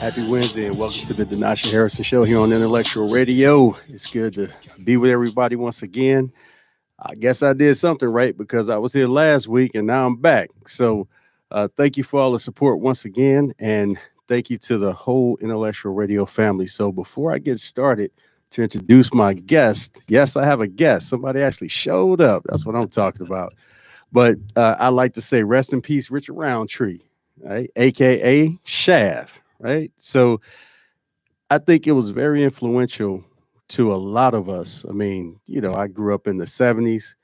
Happy Wednesday and welcome to the Nasha Harrison Show here on Intellectual Radio. It's good to be with everybody once again. I guess I did something right because I was here last week and now I'm back. So thank you for all the support once again, and thank you to the whole Intellectual Radio family. So before I get started, to introduce my guest, yes, I have a guest. Somebody actually showed up. That's what I'm talking about. But I like to say, rest in peace, Richard Roundtree, right? AKA Shaft, right? So I think it was very influential to a lot of us. I mean, I grew up in the 70s.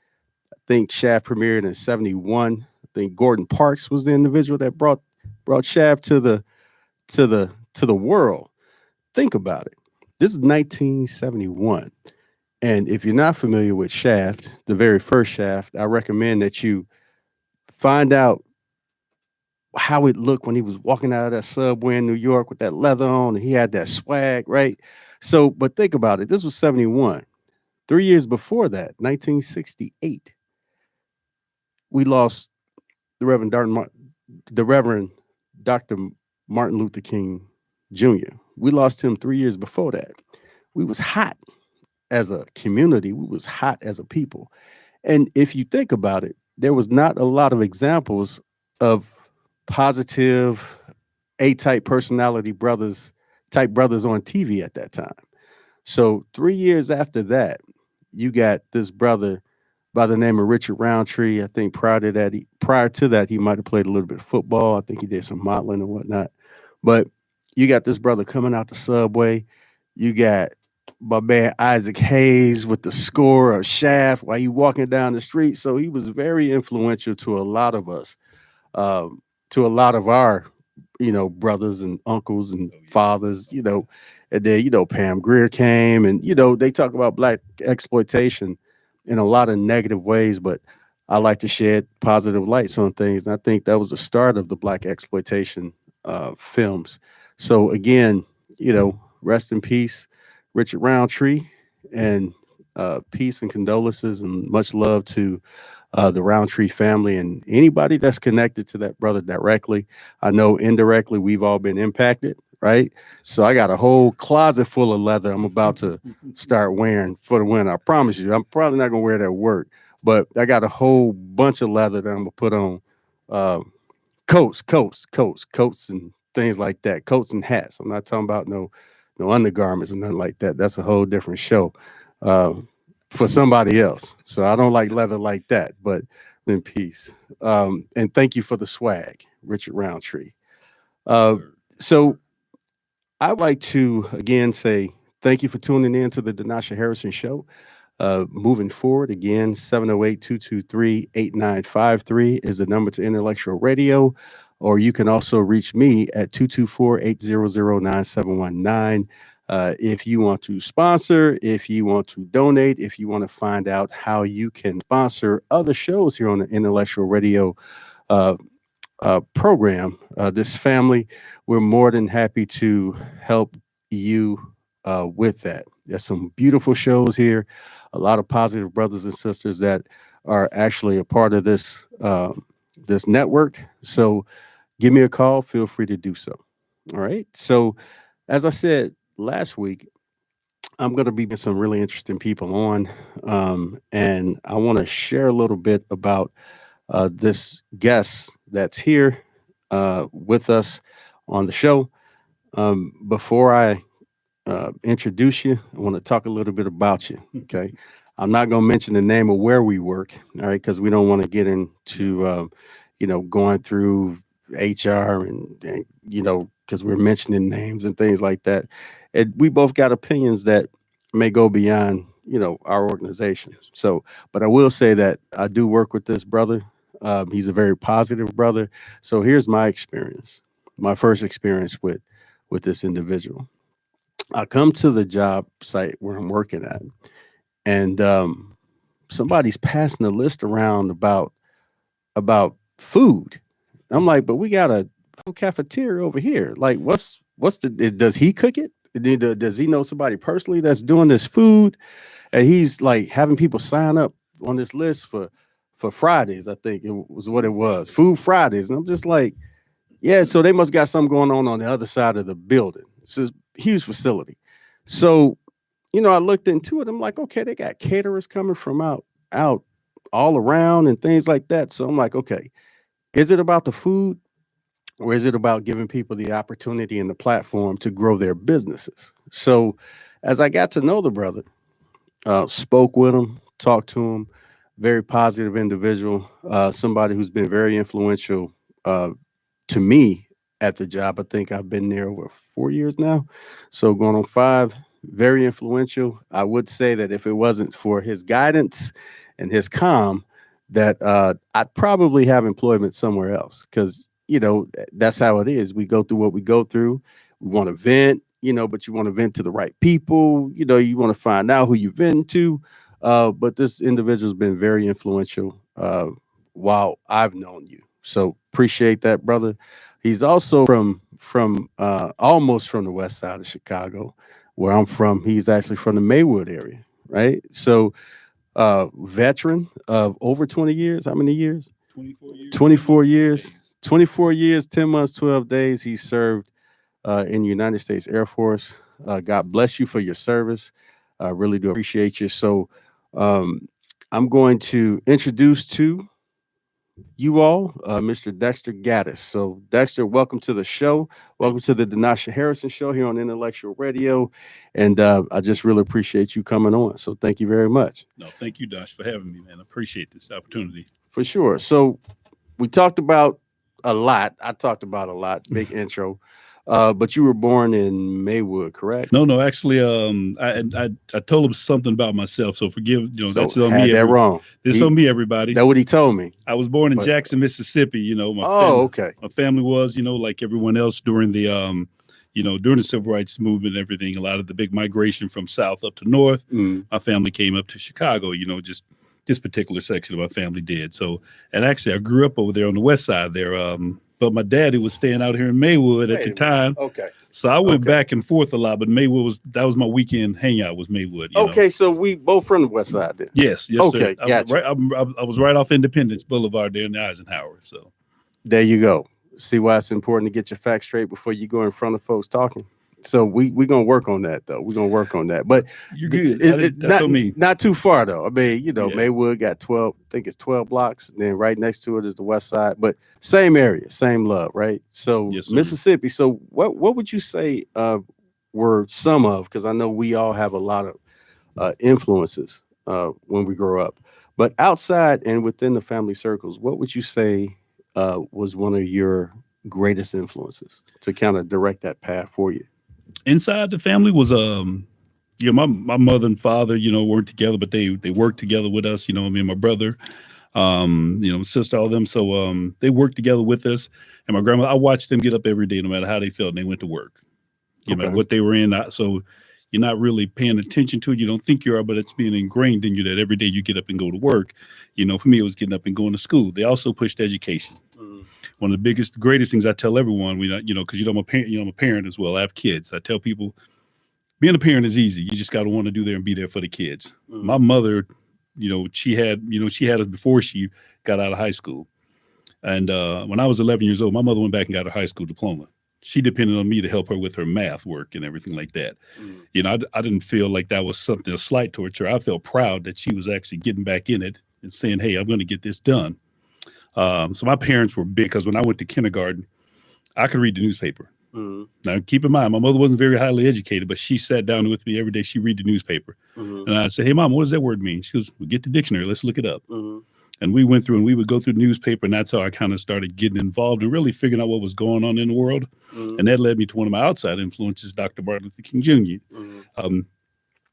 I think Shaft premiered in 71. I think Gordon Parks was the individual that brought Shaft to the world. Think about it. This is 1971. And if you're not familiar with Shaft, the very first Shaft, I recommend that you find out how it looked when he was walking out of that subway in New York with that leather on and he had that swag, right? So, but think about it. This was 71. 3 years before that, 1968, we lost the Reverend Dr. Martin Luther King Jr. We lost him 3 years before that. We was hot as a community. We was hot as a people. And if you think about it, there was not a lot of examples of positive A-type personality brothers on TV at that time. So 3 years after that, you got this brother by the name of Richard Roundtree. I think prior to that, he might have played a little bit of football. I think he did some modeling and whatnot. But you got this brother coming out the subway. You got my man Isaac Hayes with the score of Shaft while you walking down the street. So he was very influential to a lot of us, to a lot of our, brothers and uncles and fathers, and then, Pam Grier came and, they talk about black exploitation in a lot of negative ways, but I like to shed positive lights on things. And I think that was the start of the black exploitation films. So again, rest in peace, Richard Roundtree, and peace and condolences and much love to the Roundtree family and anybody that's connected to that brother directly. I know indirectly we've all been impacted, right? So I got a whole closet full of leather I'm about to start wearing for the winter. I promise you, I'm probably not gonna wear that at work, but I got a whole bunch of leather that I'm gonna put on uh, coats, and things like that. Coats and hats. I'm not talking about no undergarments and nothing like that. That's a whole different show. Uh, for somebody else. So I don't like leather like that, but in peace. And thank you for the swag, Richard Roundtree. Uh, so I'd like to again say thank you for tuning in to the Nasha Harrison Show. Moving forward, again, 708-223-8953 is the number to Intellectual Radio, or you can also reach me at 224-800-9719. If you want to sponsor, if you want to donate, if you want to find out how you can sponsor other shows here on the Intellectual Radio uh, program, this family, we're more than happy to help you with that. There's some beautiful shows here, a lot of positive brothers and sisters that are actually a part of this network. So give me a call. Feel free to do so. All right. So as I said last week, I'm going to be getting some really interesting people on, and I want to share a little bit about this guest that's here with us on the show. Before I introduce you, I want to talk a little bit about you. Okay. I'm not going to mention the name of where we work, all right, because we don't want to get into, going through HR and because we're mentioning names and things like that. And we both got opinions that may go beyond, our organization. So, but I will say that I do work with this brother. He's a very positive brother. So here's my experience, my first experience with this individual. I come to the job site where I'm working at, and somebody's passing the list around about food. I'm like, but we got a whole cafeteria over here. Like, what's the? Does he cook it? Does he know somebody personally that's doing this food? And he's like having people sign up on this list for Fridays. I think it was what it was, Food Fridays. And I'm just like, Yeah, so they must got something going on the other side of the building. It's a huge facility. So, I looked into it. I'm like, okay, they got caterers coming from out all around and things like that. So I'm like, okay, is it about the food or is it about giving people the opportunity and the platform to grow their businesses? So as I got to know the brother, spoke with him, talked to him, very positive individual, somebody who's been very influential uh, to me at the job. I think I've been there over 4 years now. So going on five, very influential. I would say that if it wasn't for his guidance and his calm, that I'd probably have employment somewhere else because, that's how it is. We go through what we go through. We want to vent, but you want to vent to the right people. You want to find out who you vent to. But this individual's been very influential while I've known you. So appreciate that, brother. He's also from almost from the west side of Chicago, where I'm from. He's actually from the Maywood area, right? So veteran of over 20 years. How many years? 24 years. 24 years. 24 years, 10 months, 12 days. He served in the United States Air Force. God bless you for your service. I really do appreciate you. So um, I'm going to introduce to you all, Mr. Dexter Gaddis. So, Dexter, welcome to the show. Welcome to the Nasha Harrison Show here on Intellectual Radio. And I just really appreciate you coming on. So, thank you very much. No, thank you, Dash, for having me, man. I appreciate this opportunity. For sure. So, we talked about a lot. I talked about a lot. Big intro. But you were born in Maywood, correct? No, actually, I told him something about myself, so forgive. So that's on had me. that wrong. This on me, everybody. That's what he told me. I was born in But- Jackson, Mississippi. Okay. My family was, like everyone else during the during the civil rights movement and everything. A lot of the big migration from south up to north. Mm. My family came up to Chicago. Just this particular section of my family did. So, and actually, I grew up over there on the west side there. But my daddy was staying out here in Maywood at the time. Okay. So I went back and forth a lot, but Maywood was my weekend hangout was Maywood. Okay, so we both from the west side then. Yes, Okay, sir. gotcha. I was right off Independence Boulevard there in Eisenhower. So There you go. See why it's important to get your facts straight before you go in front of folks talking. So we're gonna work on that though. We're gonna work on that. But you're good. That's That's on me. not too far though. I mean, Yeah. Maywood got 12, I think it's 12 blocks. And then right next to it is the west side, but same area, same love, right? So Yes, sir. Mississippi. So what would you say were some of, because I know we all have a lot of influences when we grow up, but outside and within the family circles, what would you say was one of your greatest influences to kind of direct that path for you? Inside the family was my mother and father, weren't together, but they worked together with us, me and my brother, sister, all of them. So they worked together with us. And my grandma, I watched them get up every day, no matter how they felt, and they went to work. No matter what they were in. So you're not really paying attention to it. You don't think you are, but it's being ingrained in you that every day you get up and go to work. For me, it was getting up and going to school. They also pushed education. One of the greatest things I tell everyone, because I'm a parent, I'm a parent as well. I have kids. I tell people, being a parent is easy. You just got to want to do there and be there for the kids. My mother, she had us before she got out of high school. And when I was 11 years old, my mother went back and got her high school diploma. She depended on me to help her with her math work and everything like that. I didn't feel like that was a slight towards her. I felt proud that she was actually getting back in it and saying, hey, I'm going to get this done. So my parents were big because when I went to kindergarten, I could read the newspaper. Now, keep in mind, my mother wasn't very highly educated, but she sat down with me every day. She read the newspaper. And I'd say, hey, Mom, what does that word mean? She goes, well, get the dictionary. Let's look it up. And we went through and we would go through the newspaper. And that's how I kind of started getting involved and really figuring out what was going on in the world. And that led me to one of my outside influences, Dr. Martin Luther King Jr.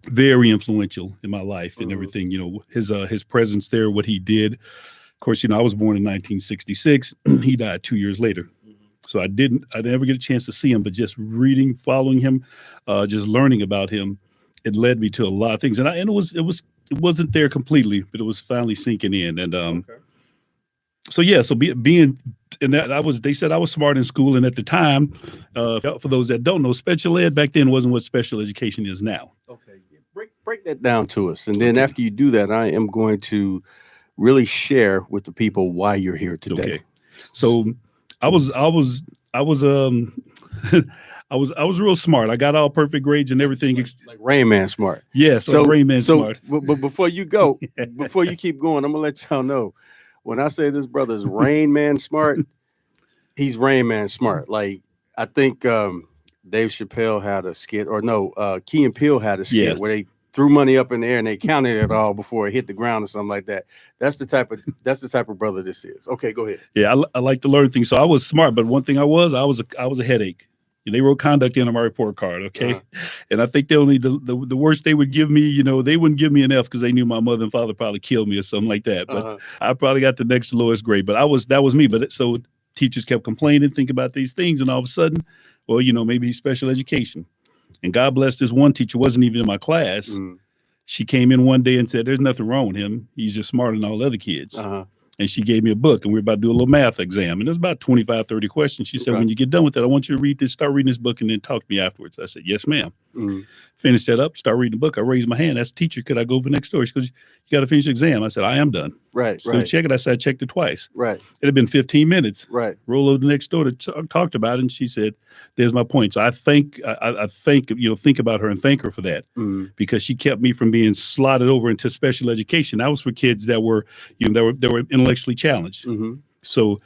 Very influential in my life and everything, his presence there, what he did. Of course, I was born in 1966. He died 2 years later. So I never get a chance to see him, but just reading, following him, just learning about him, it led me to a lot of things. And it wasn't there completely, but it was finally sinking in. And so being and that they said I was smart in school. And at the time, for those that don't know, special ed back then wasn't what special education is now. Okay, break that down to us, and then after you do that, I am going to really share with the people why you're here today. Okay, so I was I was I was real smart. I got all perfect grades and everything. Like Rain Man smart. Yes, like So Rain Man so smart. but before you go, before you keep going, I'm gonna let y'all know when I say this brother's Rain Man smart, he's Rain Man smart. Like I think Dave Chappelle had a skit, or no, Key and Peele had a skit Yes. where they threw money up in the air and they counted it all before it hit the ground or something like that. That's the type of brother this is. Okay, go ahead. Yeah, I like to learn things. So I was smart, but one thing I was a headache. They wrote conduct in on my report card, okay? And I think they only the worst they would give me, they wouldn't give me an F because they knew my mother and father probably killed me or something like that. But I probably got the next lowest grade. But that was me. So teachers kept complaining, think about these things, and all of a sudden, well, maybe special education. And God bless this one teacher wasn't even in my class. She came in one day and said, "There's nothing wrong with him. He's just smarter than all the other kids." And she gave me a book, and we were about to do a little math exam. And it was about 25, 30 questions. She said, "When you get done with it, I want you to start reading this book and then talk to me afterwards." I said, "Yes, ma'am." Finished that up, start reading the book. I raised my hand. That's teacher. Could I go over next door? She goes, "You got to finish the exam." I said, "I am done." Right, She goes, "Check it." I said, "I checked it twice." right, It had been 15 minutes. right. Roll over next door to talked about it, and she said, "There's my point." So I think think about her and thank her for that because she kept me from being slotted over into special education. That was for kids that were that were intellectually challenged. So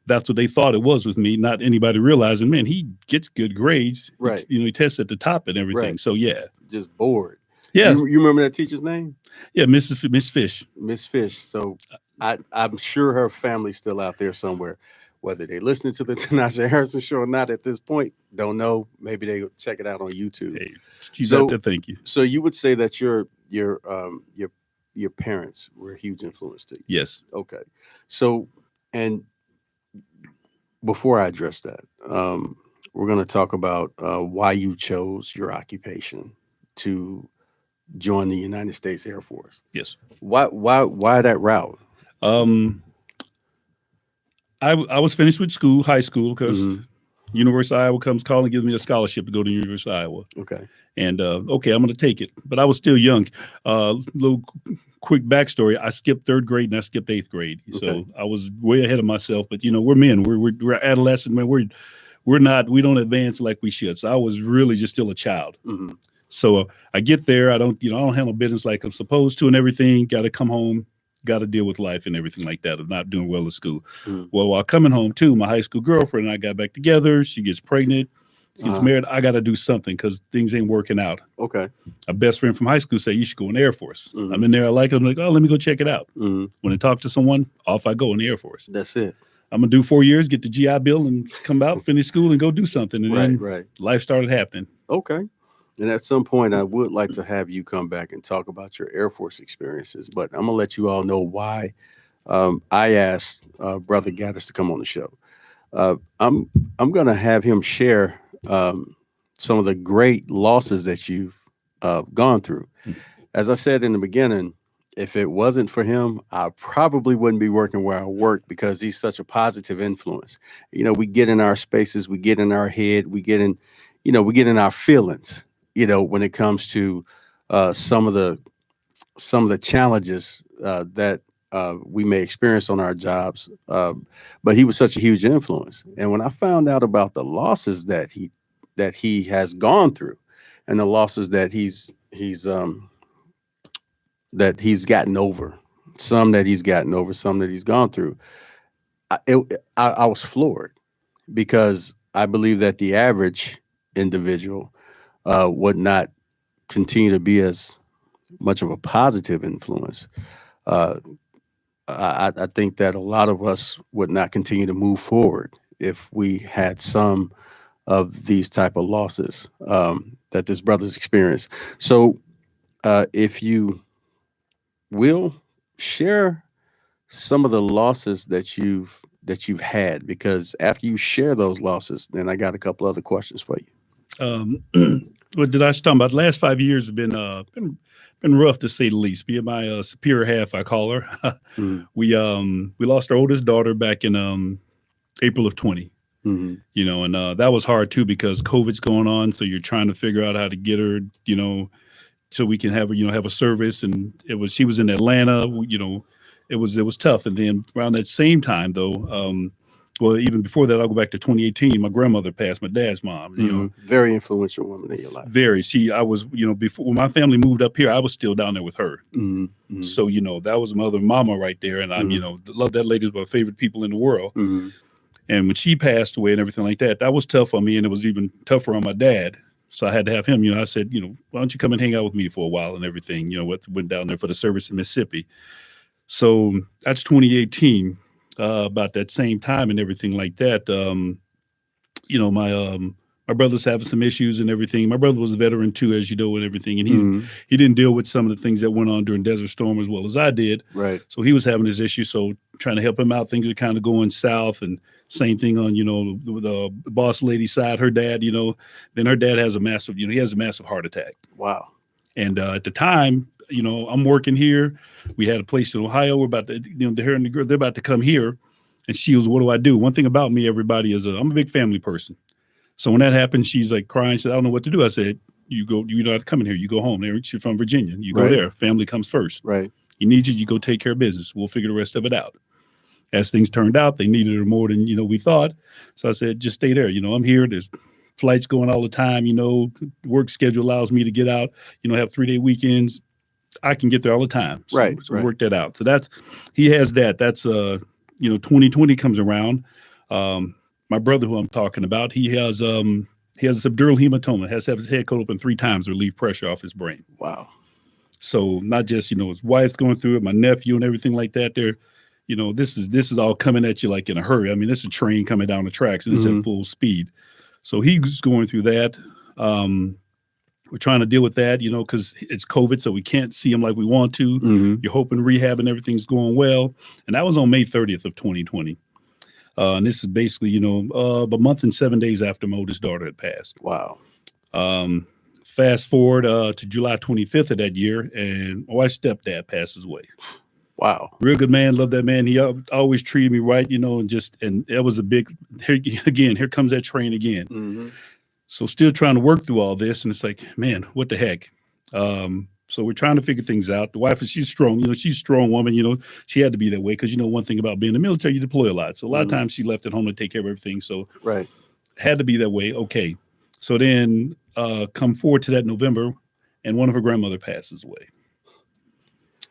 that's what they thought it was with me, not anybody realizing, man, he gets good grades. Right. He tests at the top and everything. Right. So yeah. Just bored. Yeah. You remember that teacher's name? Yeah, Miss Fish. Miss Fish. So I'm sure her family's still out there somewhere. Whether they listen to the Nasha Harrison show or not at this point, don't know. Maybe they check it out on YouTube. Hey, she's out there. Thank you. So you would say that your parents were a huge influence to you. Yes. Okay. So, and before I address that, we're going to talk about why you chose your occupation to join the United States Air Force. Yes. Why that route? I was finished with school, high school, because University of Iowa comes calling, gives me a scholarship to go to University of Iowa. Okay. And okay, I'm going to take it. But I was still young. Little quick backstory: I skipped third grade and I skipped eighth grade, so I was way ahead of myself. But we're men, we're adolescent men. We don't advance like we should. So I was really just still a child. So I get there, I don't handle business like I'm supposed to and everything. Got to come home. Got to deal with life and everything like that of not doing well at school. Well, while coming home too, my high school girlfriend and I got back together. She gets pregnant, she gets married. I got to do something because things ain't working out. Okay. A best friend from high school said, "You should go in the Air Force." I'm in there. I like it. I'm like, "Oh, let me go check it out." When I talk to someone, off I go in the Air Force. That's it. I'm going to do 4 years, get the GI Bill and come out, finish school and go do something. And then life started happening. Okay. And at some point, I would like to have you come back and talk about your Air Force experiences. But I'm going to let you all know why I asked Brother Gaddis to come on the show. I'm going to have him share some of the great losses that you've gone through. As I said in the beginning, if it wasn't for him, I probably wouldn't be working where I work because he's such a positive influence. We get in our spaces, we get in our head, we get in our feelings. When it comes to some of the challenges that we may experience on our jobs, but he was such a huge influence. And when I found out about the losses that he has gone through, and the losses that he's gotten over, some that he's gone through, I was floored because I believe that the average individual would not continue to be as much of a positive influence. I think that a lot of us would not continue to move forward if we had some of these type of losses that this brother's experienced. So if you will share some of the losses that you've had, because after you share those losses, then I got a couple other questions for you. What did I talk about? The last 5 years have been rough to say the least. Me and my superior half, I call her. We lost our oldest daughter back in April of 20. And that was hard too because COVID's going on, so you're trying to figure out how to get her, so we can have her, have a service. And she was in Atlanta. It was tough. And then around that same time though, well, even before that, I'll go back to 2018. My grandmother passed, my dad's mom. You know, Very influential woman in your life. very. I was, before when my family moved up here, I was still down there with her. So, that was mother mama right there. And I'm, love that lady, was my favorite people in the world. And when she passed away and everything like that, that was tough on me. And it was even tougher on my dad. So I had to have him, I said, why don't you come and hang out with me for a while and everything, went down there for the service in Mississippi. So that's 2018, about that same time and everything like that. My brother's having some issues and everything. My brother was a veteran too, as you know, and everything. And he didn't deal with some of the things that went on during Desert Storm as well as I did. Right. So he was having his issues. So trying to help him out, things are kind of going south. And same thing on, the boss lady side, her dad, then her dad has a massive, he has a massive heart attack. Wow. And at the time, I'm working here. We had a place in Ohio. We're about to, her and the girl, they're about to come here. And she was, what do I do? One thing about me, everybody, is I'm a big family person. So when that happened, she's like crying. She said, I don't know what to do. I said, you're not coming here. You go home. She's from Virginia. You go there. Family comes first. Right. You need you go take care of business. We'll figure the rest of it out. As things turned out, they needed her more than, we thought. So I said, just stay there. I'm here. There's flights going all the time. Work schedule allows me to get out, have 3-day weekends. I can get there all the time. So, so work that out. So he has that. That's, 2020 comes around. My brother, who I'm talking about, he has a subdural hematoma, has to have his head cut open 3 times to relieve pressure off his brain. Wow. So not just, his wife's going through it, my nephew and everything like that. They're, this is all coming at you like in a hurry. I mean, this is a train coming down the tracks and it's at full speed. So he's going through that. We're trying to deal with that, because it's COVID, so we can't see him like we want to. You're hoping rehab and everything's going well. And that was on May 30th of 2020. And this is basically, a month and 7 days after my oldest daughter had passed. Wow. Fast forward to July 25th of that year, and my wife's stepdad passes away. Wow. Real good man. Love that man. He always treated me right, and it was a big, here comes that train again. So still trying to work through all this. And it's like, man, what the heck? So we're trying to figure things out. The wife, she's strong, she's a strong woman, she had to be that way. Cause one thing about being in the military, you deploy a lot. So a lot of times she left at home to take care of everything. So had to be that way. Okay. So then come forward to that November and one of her grandmother passes away.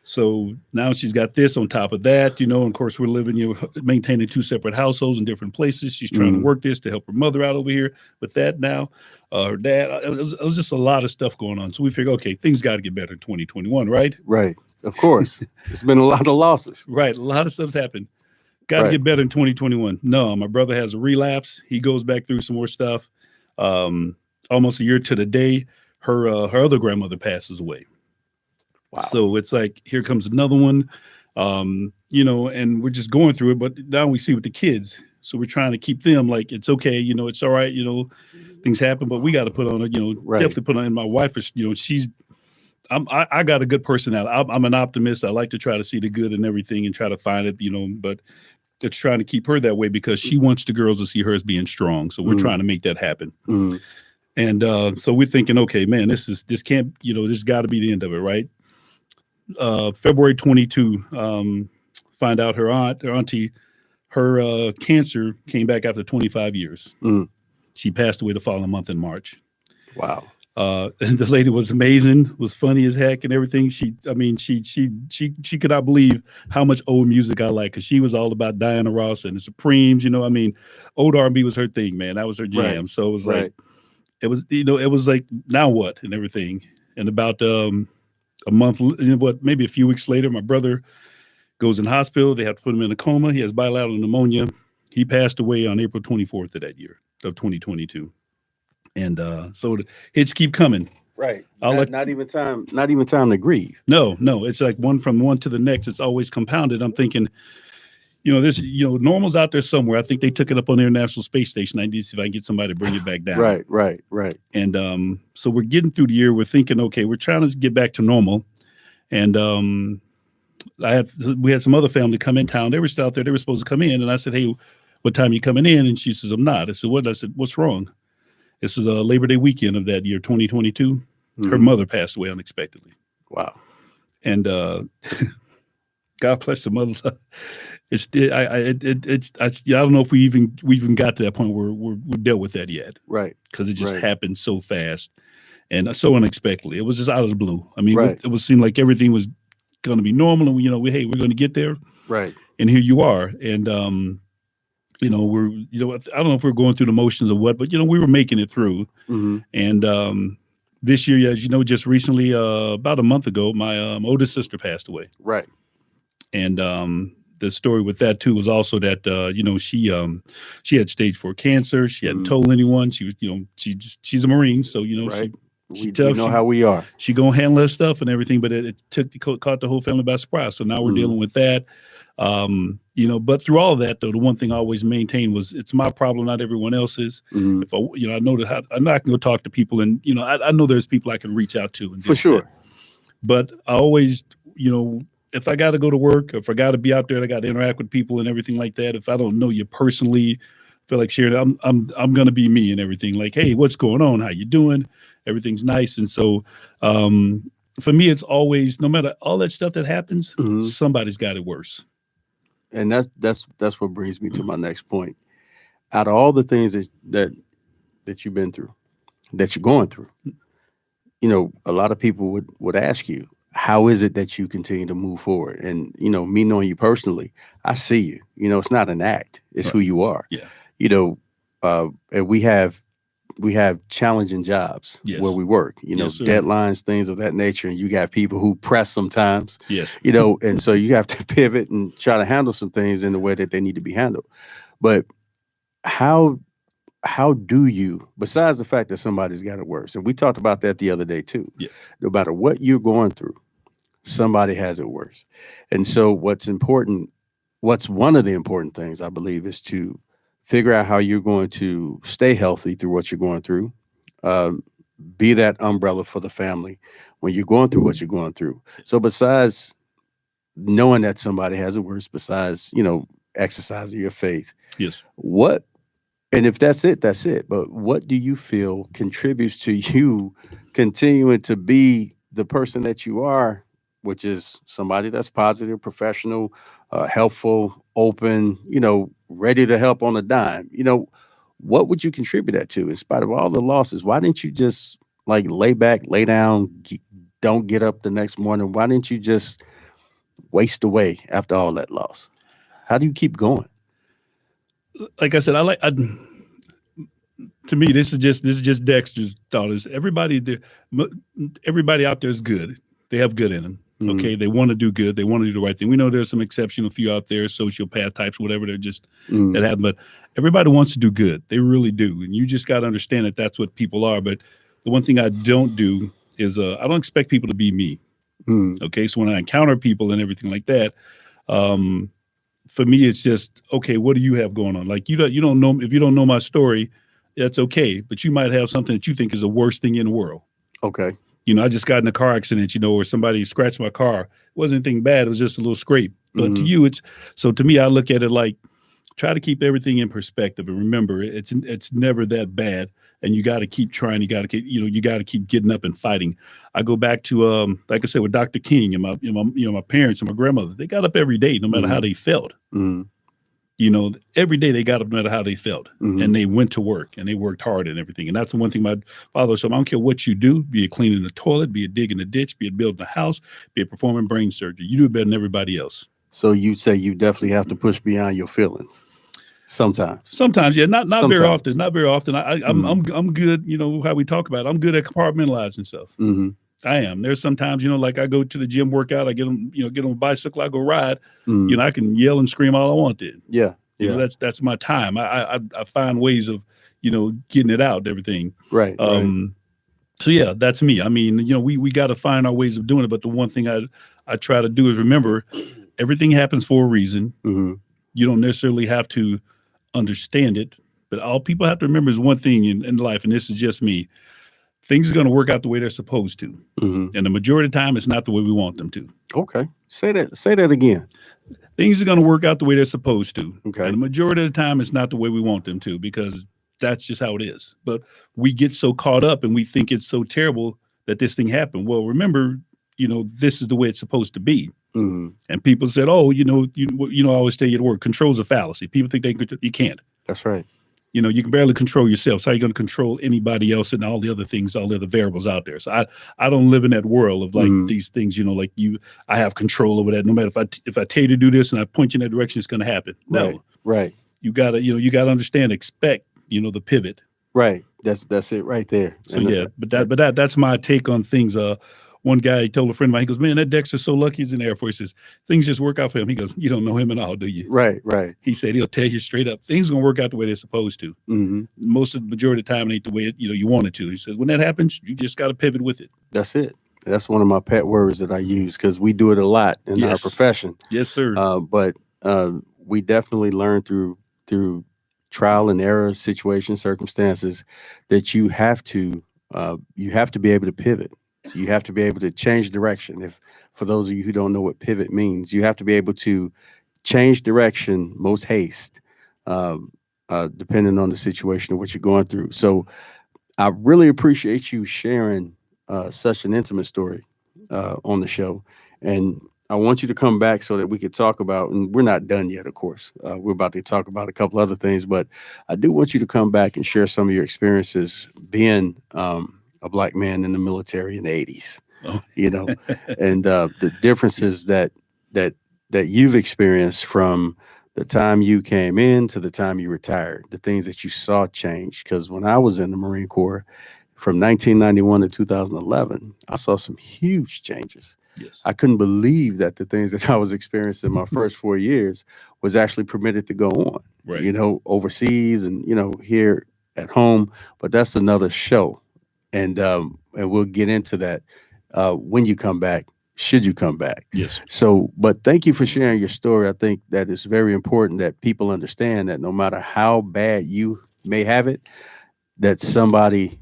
So now she's got this on top of that, and of course we're living, maintaining 2 separate households in different places. She's trying to work this to help her mother out over here with that now. Her dad, it was just a lot of stuff going on. So we figured, okay, things got to get better in 2021, right? Right. Of course. There's been a lot of losses. Right. A lot of stuff's happened. Got to get better in 2021. No, my brother has a relapse. He goes back through some more stuff. Almost a year to the day, her other grandmother passes away. Wow. So it's like, here comes another one, and we're just going through it. But now we see with the kids. So we're trying to keep them like, it's okay. It's all right. Things happen, but we got to put on definitely put on. And my wife is, I got a good personality. I'm an optimist. I like to try to see the good in everything and try to find it, but it's trying to keep her that way because she wants the girls to see her as being strong. So we're trying to make that happen. And so we're thinking, okay, man, this can't, this got to be the end of it. Right. February 22, find out her auntie, her cancer came back after 25 years. She passed away the following month in March. Wow. And the lady was amazing, was funny as heck and everything. She could not believe how much old music I like, because she was all about Diana Ross and the Supremes, old R&B was her thing, man. That was her jam. Right. So it was like, it was like, now what and everything. And about a month, maybe a few weeks later, my brother goes in hospital. They have to put him in a coma. He has bilateral pneumonia. He passed away on April 24th of that year of 2022. And so the hits keep coming. Right. Not even time to grieve. No. It's like from one to the next. It's always compounded. I'm thinking, there's, normal's out there somewhere. I think they took it up on the International Space Station. I need to see if I can get somebody to bring it back down. Right. And so we're getting through the year. We're thinking, okay, we're trying to get back to normal. And we had some other family come in town. They were still out there. They were supposed to come in. And I said, hey, what time are you coming in? And she says, I'm not. I said, what? I said, what's wrong? This is a Labor Day weekend of that year, 2022. Her mother passed away unexpectedly. Wow. And God bless the mother. It's I don't know if we even got to that point where we're dealt with that yet, Right. because it just Right. happened so fast and so unexpectedly. It was just out of the blue. I mean, Right. it was seemed like everything was going to be normal, and hey, we're going to get there, Right. and here you are, and we're I don't know if we're going through the motions of what, but we were making it through, Hmm. and this year, as you know, just recently, about a month ago, my oldest sister passed away. Right. And the story with that too was also that she had stage 4 cancer. She hadn't Hmm. told anyone. She was she's a Marine, so Right. she We tough. know how we are. She gonna handle that stuff and everything, but caught the whole family by surprise. So now we're Hmm. dealing with that. But through all of that, though, the one thing I always maintained was it's my problem, not everyone else's. Hmm. If I know that I know I can go talk to people, and I know there's people I can reach out to and deal For with that. sure. But I always, if I got to go to work, if I got to be out there, and I got to interact with people and everything like that. If I don't know you personally, feel like sharing, I'm gonna be me and everything. Like, hey, what's going on? How you doing? Everything's nice. And so, for me, it's always, no matter all that stuff that happens, Hmm. somebody's got it worse. And that's what brings me to my next point. Out of all the things that you've been through, that you're going through, a lot of people would ask you, how is it that you continue to move forward? And me knowing you personally, I see you. It's not an act; it's who Right. you are. Yeah. And we have challenging jobs where Yes. we work. Yes, sir. Deadlines, things of that nature, and you got people who press sometimes. Yes. And so you have to pivot and try to handle some things in the way that they need to be handled. But how how do you, besides the fact that somebody's got it worse, and we talked about that the other day too, Yes. no matter what you're going through, somebody has it worse. And so what's one of the important things I believe is to figure out how you're going to stay healthy through what you're going through. Um, be that umbrella for the family when you're going through what you're going through. So besides knowing that somebody has it worse, besides, exercising your faith, Yes. what and if that's it, that's it. But what do you feel contributes to you continuing to be the person that you are, which is somebody that's positive, professional, helpful, open, ready to help on a dime? What would you contribute that to in spite of all the losses? Why didn't you just like lay back, lay down, don't get up the next morning? Why didn't you just waste away after all that loss? How do you keep going? Like I said, to me, this is just Dexter's thought. Is everybody there? Everybody out there is good. They have good in them. Mhm. Okay, they want to do good. They want to do the right thing. We know there's some exceptional few out there, sociopath types, whatever. They're just Mhm. that happen. But everybody wants to do good. They really do, and you just got to understand that that's what people are. But the one thing I don't do is I don't expect people to be me. Mhm. Okay, so when I encounter people and everything like that, um, for me, it's just okay. What do you have going on? Like you don't know if you don't know my story, that's okay. But you might have something that you think is the worst thing in the world. Okay. I just got in a car accident, where somebody scratched my car. It wasn't anything bad. It was just a little scrape. But to Mhm. you, to me, I look at it like try to keep everything in perspective and remember it's never that bad. And you got to keep trying. You got to keep, you got to keep getting up and fighting. I go back to, like I said, with Dr. King and my parents and my grandmother. They got up every day, no matter how Mhm. they felt. Mhm. Every day they got up no matter how they felt. Mhm. And they went to work and they worked hard and everything. And that's the one thing my father said, I don't care what you do, be it cleaning the toilet, be it digging the ditch, be it building a house, be it performing brain surgery. You do it better than everybody else. So you say you definitely have to push beyond your feelings sometimes. Sometimes, yeah, not very often. Sometimes. Not very often. Mhm. I'm good, how we talk about it. I'm good at compartmentalizing stuff. Mhm. I am. There's sometimes, like I go to the gym workout, I get on a bicycle, I go ride, Mhm. I can yell and scream all I want to. Yeah. Yeah. That's my time. I find ways of getting it out and everything. Right. Right. Um, so yeah, that's me. I mean, we got to find our ways of doing it. But the one thing I try to do is remember everything happens for a reason. Mhm. You don't necessarily have to understand it, but all people have to remember is one thing in life, and this is just me. Things are going to work out the way they're supposed to, Mhm. and the majority of the time, it's not the way we want them to. Okay. Say that. Say that again. Things are going to work out the way they're supposed to. And Okay. the majority of the time, it's not the way we want them to because that's just how it is. But we get so caught up and we think it's so terrible that this thing happened. Well, remember, this is the way it's supposed to be. Mm-hmm. And people said, "Oh, I always tell you the word control's a fallacy. People think you can't. That's right. You can barely control yourself. So how are you going to control anybody else and all the other things, all the other variables out there? So I don't live in that world of like these things, like I have control over that. No matter if I tell you to do this and I point you in that direction, it's going to happen. No, right. You gotta understand, expect, the pivot. Right. That's it right there. So that's my take on things. One guy told a friend of mine, he goes, "Man, that Dexter's so lucky he's in the Air Force. He says, things just work out for him." He goes, "You don't know him at all, do you?" Right. He said he'll tell you straight up, things gonna work out the way they're supposed to. Mm-hmm. Most of the majority of the time, it ain't the way you want it to. He says, when that happens, you just got to pivot with it. That's it. That's one of my pet words that I use because we do it a lot in our profession. Yes, sir. But we definitely learn through trial and error situations, circumstances that you have to be able to pivot. You have to be able to change direction. For those of you who don't know what pivot means, you have to be able to change direction most haste, depending on the situation or what you're going through. So I really appreciate you sharing such an intimate story on the show. And I want you to come back so that we could talk about, and we're not done yet, of course. We're about to talk about a couple other things, but I do want you to come back and share some of your experiences being a Black man in the military in the 80s, and the differences that you've experienced from the time you came in to the time you retired, the things that you saw change. Because when I was in the Marine Corps from 1991 to 2011, I saw some huge changes. Yes. I couldn't believe that the things that I was experiencing my first 4 years was actually permitted to go on, right. Overseas and, here at home. But that's another show. And we'll get into that when you come back, should you come back. Yes. So, but thank you for sharing your story. I think that it's very important that people understand that no matter how bad you may have it, that somebody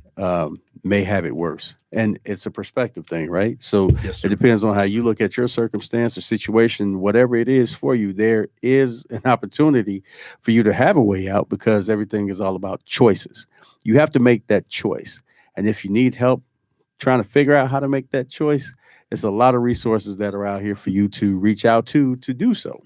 may have it worse. And it's a perspective thing, right? So it depends on how you look at your circumstance or situation, whatever it is for you, there is an opportunity for you to have a way out because everything is all about choices. You have to make that choice. And if you need help trying to figure out how to make that choice, there's a lot of resources that are out here for you to reach out to do so.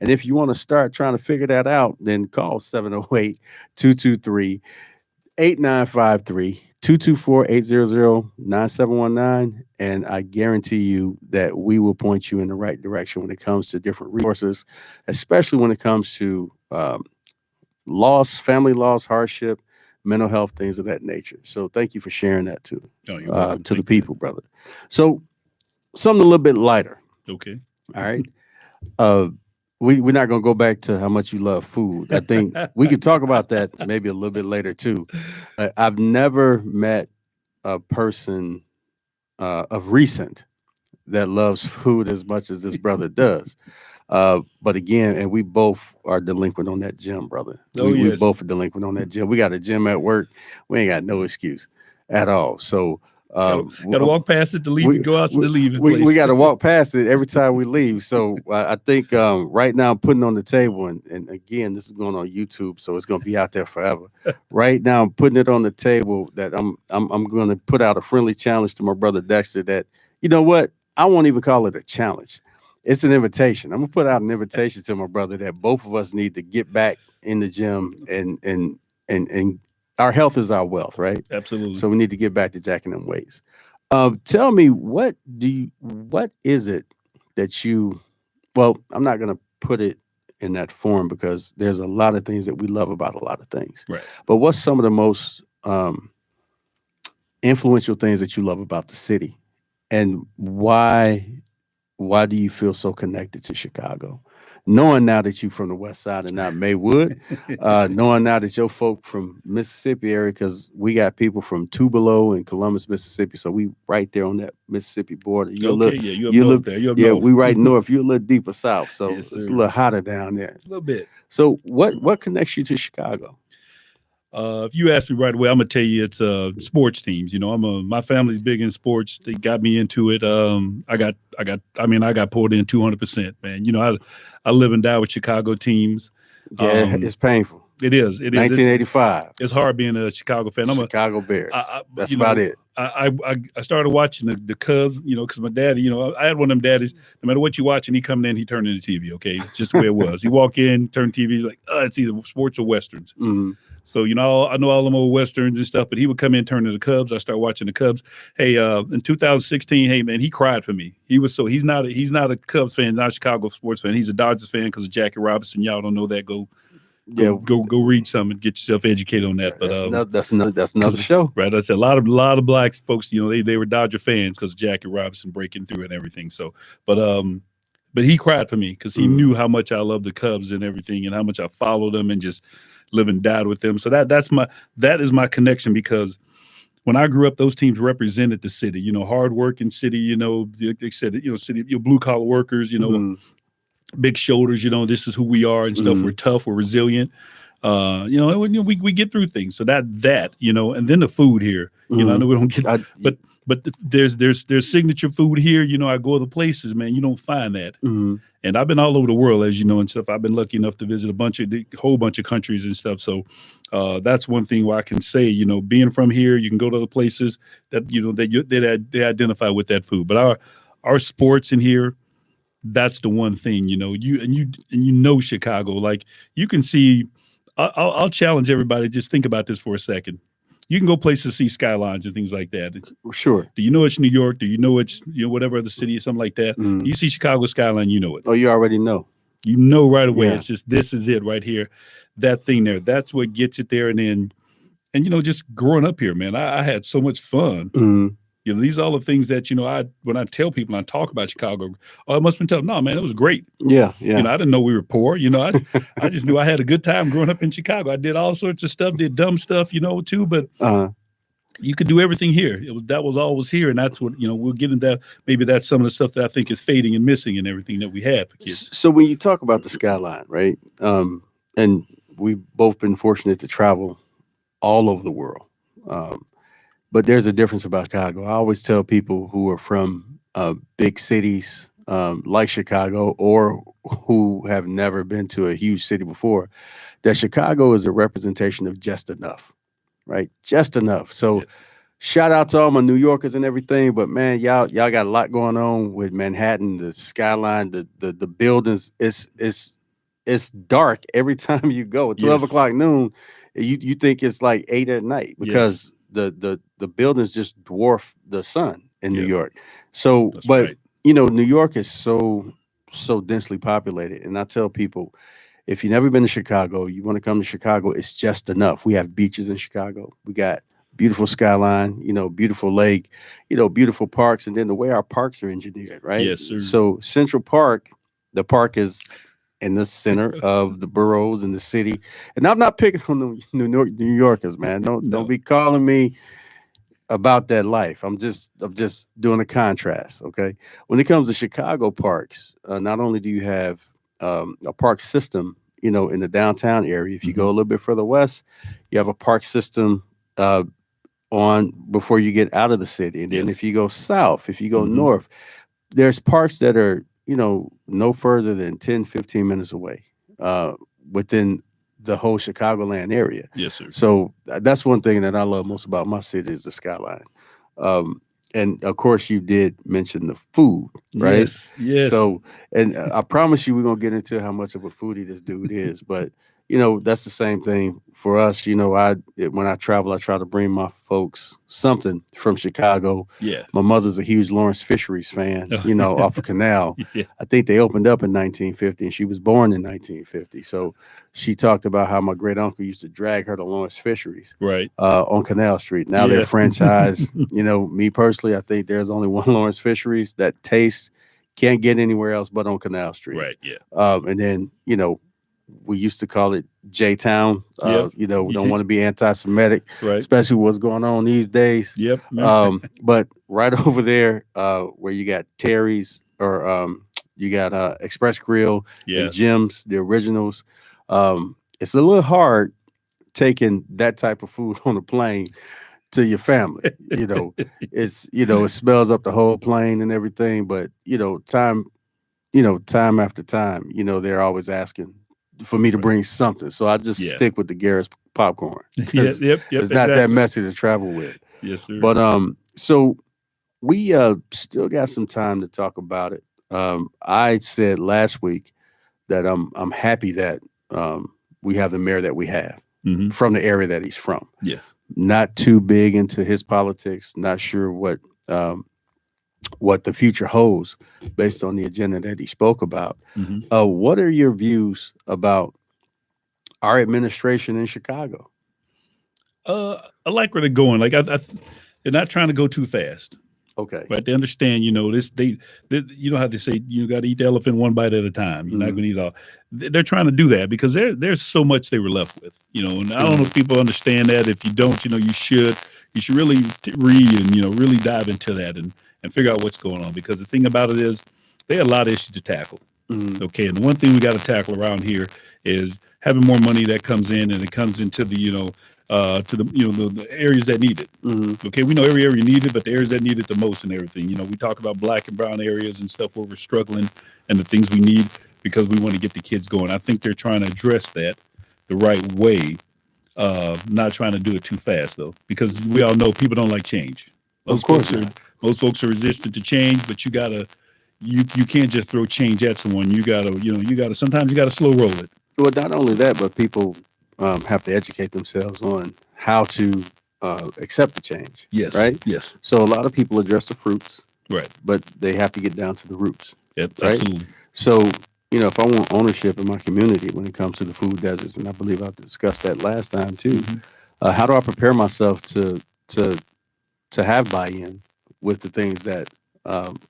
And if you want to start trying to figure that out, then call 708-223-8953, 224-800-9719. And I guarantee you that we will point you in the right direction when it comes to different resources, especially when it comes to loss, family loss, hardship, mental health, things of that nature. So thank you for sharing that too, to the people, brother. So something a little bit lighter. Okay. All right. We're not going to go back to how much you love food. I think we could talk about that maybe a little bit later too. I've never met a person of recent that loves food as much as this brother does. But again, and we both are delinquent on that gym, brother. We both are delinquent on that gym. We got a gym at work. We ain't got no excuse at all. So gotta walk past it to leave and go out to the leaving place. We got to walk past it every time we leave. So I think right now I'm putting on the table, and again, this is going on YouTube, so it's going to be out there forever. Right now, I'm putting it on the table that I'm going to put out a friendly challenge to my brother Dexter. That, you know what, I won't even call it a challenge. It's an invitation. I'm gonna put out an invitation to my brother that both of us need to get back in the gym, and our health is our wealth, right? Absolutely. So we need to get back to jacking them weights. Tell me, what is it that you, well, I'm not gonna put it in that form because there's a lot of things that we love about a lot of things. Right. But what's some of the most influential things that you love about the city, and why do you feel so connected to Chicago? Knowing now that you're from the West Side and not Maywood, knowing now that your folk from Mississippi area, because we got people from Tupelo and Columbus, Mississippi, so we right there on that Mississippi border. You're up there. We right north. You're a little deeper south, so it's a little hotter down there. A little bit. So what connects you to Chicago? If you ask me right away, I'm gonna tell you it's sports teams. My family's big in sports. They got me into it. I got pulled in 200%, man. I live and die with Chicago teams. Yeah, it's painful. It is. It is. 1985. It's hard being a Chicago fan. Chicago Bears. That's You about know, it. I started watching the Cubs, you know, because my daddy, you know, I had one of them daddies. No matter what you watching, he come in, he turned into TV. Okay, just the way it was. He walk in, turn TV. He's like, it's either sports or westerns. Mm-hmm. So you know, I know all them old westerns and stuff. But he would come in, turn to the Cubs. I started watching the Cubs. Hey, in 2016, hey man, he cried for me. He's not a Cubs fan, not a Chicago sports fan. He's a Dodgers fan because of Jackie Robinson. Y'all don't know that? Go read some and get yourself educated on that. But that's another show, right? That's a lot of black folks. You know, they were Dodger fans because Jackie Robinson breaking through and everything. So, but he cried for me because he knew how much I love the Cubs and everything, and how much I followed them and just live and died with them. So that is my connection, because when I grew up, those teams represented the city. You know, hardworking city. You know, they said, you know, city, you know, blue collar workers. You know. Big shoulders, you know, this is who we are and stuff. We're tough, we're resilient. You know, we get through things. So that, you know, and then the food here, you know, I know we don't get, but there's signature food here. You know, I go other places, man, you don't find that. And I've been all over the world, as you know, and stuff. I've been lucky enough to visit a whole bunch of countries and stuff. So that's one thing where I can say, you know, being from here, you can go to other places that, you know, they identify with that food. But our sports in here, that's the one thing, you know, you know, Chicago, like you can see, I'll challenge everybody. Just think about this for a second. You can go places to see skylines and things like that. Sure. Do you know it's New York? Do you know it's, you know, whatever other city or something like that? You see Chicago skyline, you know it. Oh, you already know. You know right away. Yeah. It's just, this is it right here. That thing there. That's what gets it there. And you know, just growing up here, man, I had so much fun. You know, these are all the things that, you know, when I tell people, I talk about Chicago, I must have been telling them, no, man, it was great. Yeah. You know, I didn't know we were poor. You know, I just knew I had a good time growing up in Chicago. I did all sorts of stuff, did dumb stuff, you know, too. But you could do everything here. That was always here. And that's what, you know, we'll get into that. Maybe that's some of the stuff that I think is fading and missing and everything that we have for kids. So when you talk about the skyline, right, and we've both been fortunate to travel all over the world. But there's a difference about Chicago. I always tell people who are from big cities like Chicago, or who have never been to a huge city before, that Chicago is a representation of just enough, right? Just enough. So shout out to all my New Yorkers and everything. But man, y'all got a lot going on with Manhattan, the skyline, the buildings. It's dark every time you go. 12 o'clock noon, you think it's like 8 at night, because the buildings just dwarf the sun in New York. So, that's but you know, New York is so densely populated. And I tell people, if you've never been to Chicago, you want to come to Chicago, it's just enough. We have beaches in Chicago. We got beautiful skyline, you know, beautiful lake, you know, beautiful parks. And then the way our parks are engineered, right? Yes, sir. So Central Park, the park is in the center of the boroughs in the city. And I'm not picking on the New Yorkers, man. Don't be calling me about that life. I'm just doing a contrast. Okay. When it comes to Chicago parks, not only do you have a park system, you know, in the downtown area. If you go a little bit further west, you have a park system on before you get out of the city. And then if you go south, if you go north, there's parks that are, you know, no further than 10, 15 minutes away within the whole Chicagoland area. Yes, sir. So that's one thing that I love most about my city is the skyline. And of course, you did mention the food, right? Yes. So, and I promise you, we're going to get into how much of a foodie this dude is. But, you know, that's the same thing for us. You know, when I travel, I try to bring my folks something from Chicago. Yeah. My mother's a huge Lawrence Fisheries fan, you know, off of Canal. I think they opened up in 1950, and she was born in 1950. So she talked about how my great uncle used to drag her to Lawrence Fisheries on Canal Street. Now they're franchised. You know, me personally, I think there's only one Lawrence Fisheries that tastes can't get anywhere else but on Canal Street. Right. Yeah. And then, you know, we used to call it J-Town. You know, we don't want to be anti-Semitic, especially what's going on these days. But right over there, where you got Terry's, or you got Express Grill and Jim's, the originals. It's a little hard taking that type of food on a plane to your family. You know, it's, you know, it smells up the whole plane and everything. But, you know, time after time, you know, they're always asking, for me to bring something. So I just Yeah. stick with the Garrett's popcorn Yeah. because Yep. it's not that Exactly. messy to travel with. Yes, sir. But so we still got some time to talk about it. I said last week that I'm happy that we have the mayor that we have Hmm. from the area that he's from. Yeah. Not too big into his politics. Not sure what the future holds based on the agenda that he spoke about. Hmm. What are your views about our administration in Chicago? I like where they're going. They're not trying to go too fast. Okay. Right, they understand. You know how they say you got to eat the elephant one bite at a time. You're not Mhm. going to eat all. They're trying to do that because there's so much they were left with. And I don't know Mhm. if people understand that. If you don't, you should. You should really read and really dive into that and figure out what's going on. Because the thing about it is, they have a lot of issues to tackle. Mhm. Okay, and the one thing we got to tackle around here is having more money that comes in and it comes into the to the the areas that need it. Mhm. Okay, we know every area needed, but the areas that need it the most and everything. We talk about black and brown areas and stuff where we're struggling and the things we need because we want to get the kids going. I think they're trying to address that the right way, not trying to do it too fast though, because we all know people don't like change. Of Most course folks are not. most folks are resistant to change, but you can't just throw change at someone. You gotta sometimes you gotta slow roll it. Well, not only that, but people have to educate themselves on how to accept the change, Yes, right? yes, So a lot of people address the fruits, right. but they have to get down to the roots, Yep, right? absolutely. So, if I want ownership in my community when it comes to the food deserts, and I believe I discussed that last time too, Hmm. how do I prepare myself to to have buy-in with the things that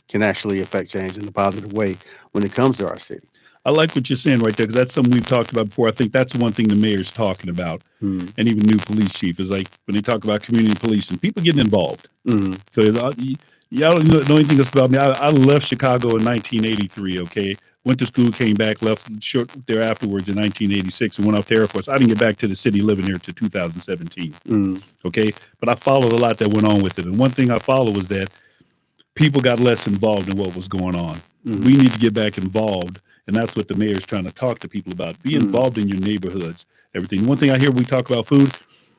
can actually affect change in a positive way when it comes to our city? I like what you're saying right there because that's something we've talked about before. I think that's one thing the mayor's talking about, Mm-hmm. and even new police chief is like when they talk about community policing, people getting involved. Mm-hmm. Because y'all don't know anything else about me. I left Chicago in 1983. Okay, went to school, came back, left short there afterwards in 1986, and went off to Air Force. I didn't get back to the city living here to 2017. Mm-hmm. Okay, but I followed a lot that went on with it, and one thing I followed was that people got less involved in what was going on. Mm-hmm. We need to get back involved, and that's what the mayor's trying to talk to people about. Be Mm-hmm. involved in your neighborhoods, everything. One thing I hear when we talk about food,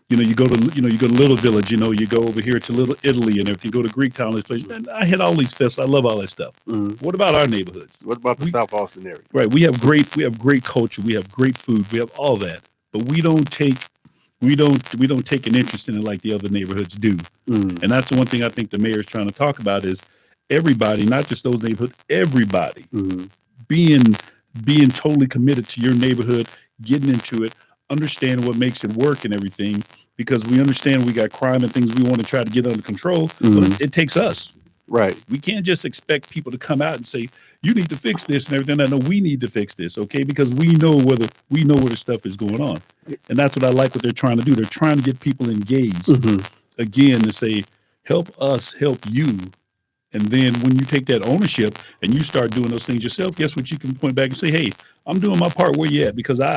you go to Little Village, you go over here to Little Italy and everything. Go to Greek Town, this place. And I hit all these fests. I love all that stuff. Mm-hmm. What about our neighborhoods? What about the We South Austin area? right, we have great culture, we have great food, we have all that, but we don't take an interest in it like the other neighborhoods do. Mm-hmm. And that's the one thing I think the mayor's trying to talk about is everybody, not just those neighborhoods, everybody Mm-hmm. being being totally committed to your neighborhood, getting into it, understanding what makes it work and everything, because we understand we got crime and things we want to try to get under control. But Mhm. it takes us. Right. We can't just expect people to come out and say, you need to fix this and everything. I know we need to fix this, okay? Because we know where the stuff is going on. And that's what I like what they're trying to do. They're trying to get people engaged Mm-hmm. again to say, help us help you. And then when you take that ownership and you start doing those things yourself, guess what? You can point back and say, hey, I'm doing my part. Where you at? Because I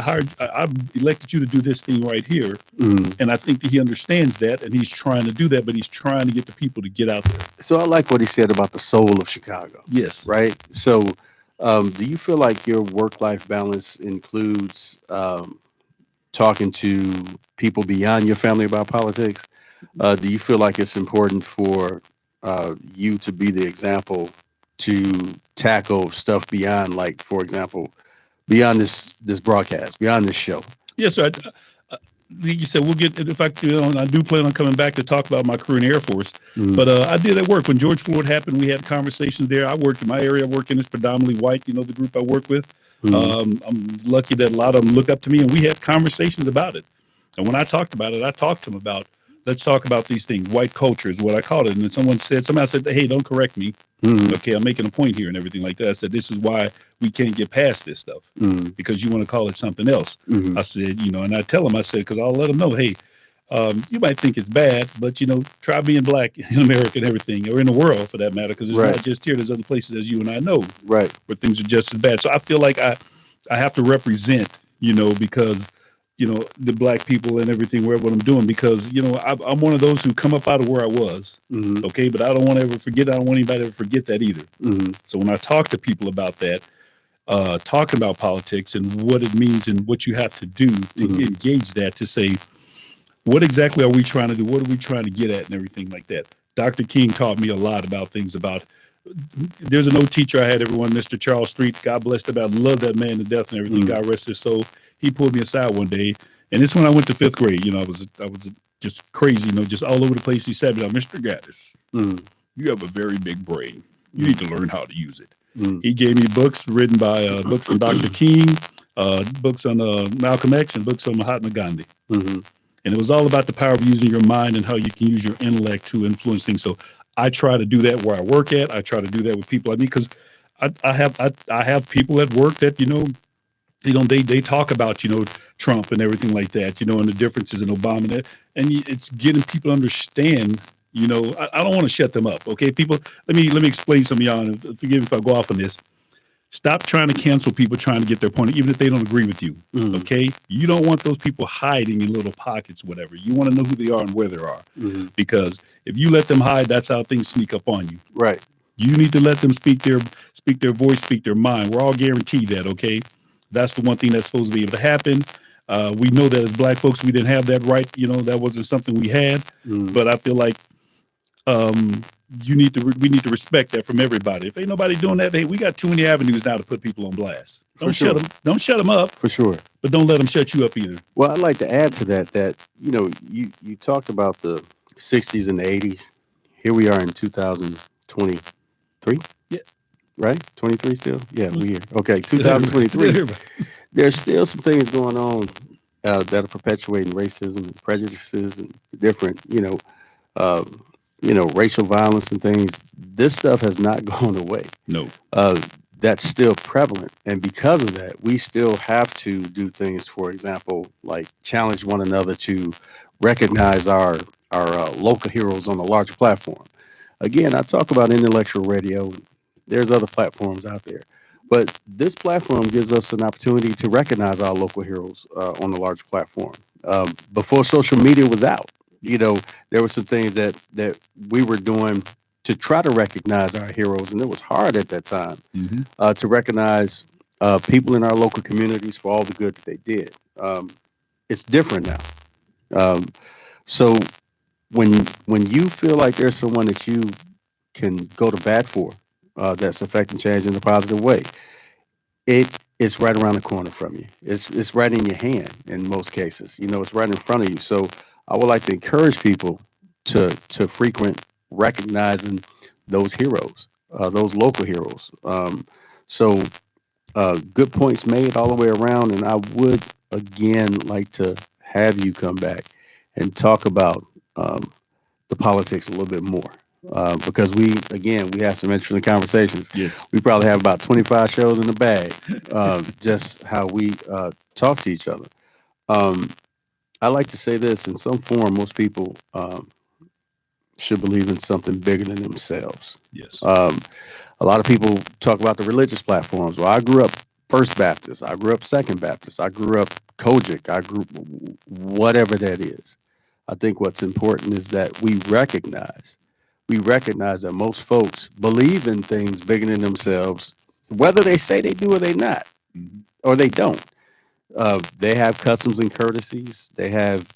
elected you to do this thing right here. Mm-hmm. And I think that he understands that and he's trying to do that, but he's trying to get the people to get out there. So I like what he said about the soul of Chicago, Yes. right? So do you feel like your work-life balance includes talking to people beyond your family about politics? Do you feel like it's important for you to be the example to tackle stuff beyond, like, for example, beyond this broadcast, beyond this show? Yes, sir. You said we'll get, in fact, I do plan on coming back to talk about my career in the Air Force. Mhm. But I did at work when George Floyd happened. We had conversations there. I worked in my area. I work in is predominantly white. The group I work with. Mhm. I'm lucky that a lot of them look up to me, and we had conversations about it. And when I talked about it, I talked to them about, let's talk about these things. White culture is what I called it. And then somebody said, hey, don't correct me. Mhm. Okay, I'm making a point here and everything like that. I said, this is why we can't get past this stuff Mhm. because you want to call it something else. Mhm. I said, and I tell them, I said, because I'll let them know, hey, you might think it's bad, but, try being black in America and everything, or in the world for that matter, because it's Right. not just here. There's other places, as you and I know, Right. where things are just as bad. So I feel like I have to represent, because, the black people and everything, what I'm doing, because, I'm one of those who come up out of where I was. Mhm. Okay. But I don't want to ever forget. I don't want anybody to ever forget that either. Mhm. So when I talk to people about that, talking about politics and what it means and what you have to do to engage that, to say, what exactly are we trying to do? What are we trying to get at and everything like that? Dr. King taught me a lot about things about, there's an old teacher I had, everyone, Mr. Charles Street. God bless him. I love that man to death and everything. God rest his soul. He pulled me aside one day, and it's when I went to fifth grade. I was just crazy, just all over the place. He said, Mr. Gaddis, you have a very big brain. You need to learn how to use it. He gave me books written by books from Dr. King, books on Malcolm X, and books on Mahatma Gandhi. And it was all about the power of using your mind and how you can use your intellect to influence things. So I try to do that where I work at. I try to do that with people I meet, because I have people at work that they talk about Trump and everything like that, and the differences in Obama, and it's getting people to understand. I don't want to shut them up. Okay, people, let me explain some of y'all. And forgive me if I go off on this. Stop trying to cancel people trying to get their point, even if they don't agree with you. Okay, you don't want those people hiding in little pockets, whatever. You want to know who they are and where they are, because if you let them hide, that's how things sneak up on you. Right. You need to let them speak their voice, speak their mind. We're all guaranteed that. Okay, that's the one thing that's supposed to be able to happen. We know that as Black folks, we didn't have that right. That wasn't something we had. But I feel like we need to respect that from everybody. If ain't nobody doing that, hey, we got too many avenues now to put people on blast. Don't shut them up. For sure. But don't let them shut you up either. Well, I'd like to add to that you talked about the 60s and the 80s. Here we are in 2023. Yeah. Right? 23 still? Yeah, weird. Okay, 2023. There's still some things going on that are perpetuating racism and prejudices and different, racial violence and things. This stuff has not gone away. No. That's still prevalent. And because of that, we still have to do things, for example, like challenge one another to recognize our local heroes on a larger platform. Again, I talk about intellectual radio. There's other platforms out there. But this platform gives us an opportunity to recognize our local heroes on a larger platform. Before social media was out, there were some things that we were doing to try to recognize our heroes, and it was hard at that time to recognize people in our local communities for all the good that they did. It's different now. So when you feel like there's someone that you can go to bat for that's affecting change in a positive way, it's right around the corner from you. It's right in your hand in most cases. It's right in front of you. So I would like to encourage people to frequent recognizing those heroes, those local heroes. So good points made all the way around. And I would, again, like to have you come back and talk about the politics a little bit more. Because we have some interesting conversations. Yes. We probably have about 25 shows in the bag, just how we talk to each other. I like to say this in some form, most people should believe in something bigger than themselves. Yes. A lot of people talk about the religious platforms. Well, I grew up First Baptist. I grew up Second Baptist. I grew up Kojic. I grew whatever that is. I think what's important is that we recognize that most folks believe in things bigger than themselves, whether they say they do or they not, or they don't. They have customs and courtesies. They have,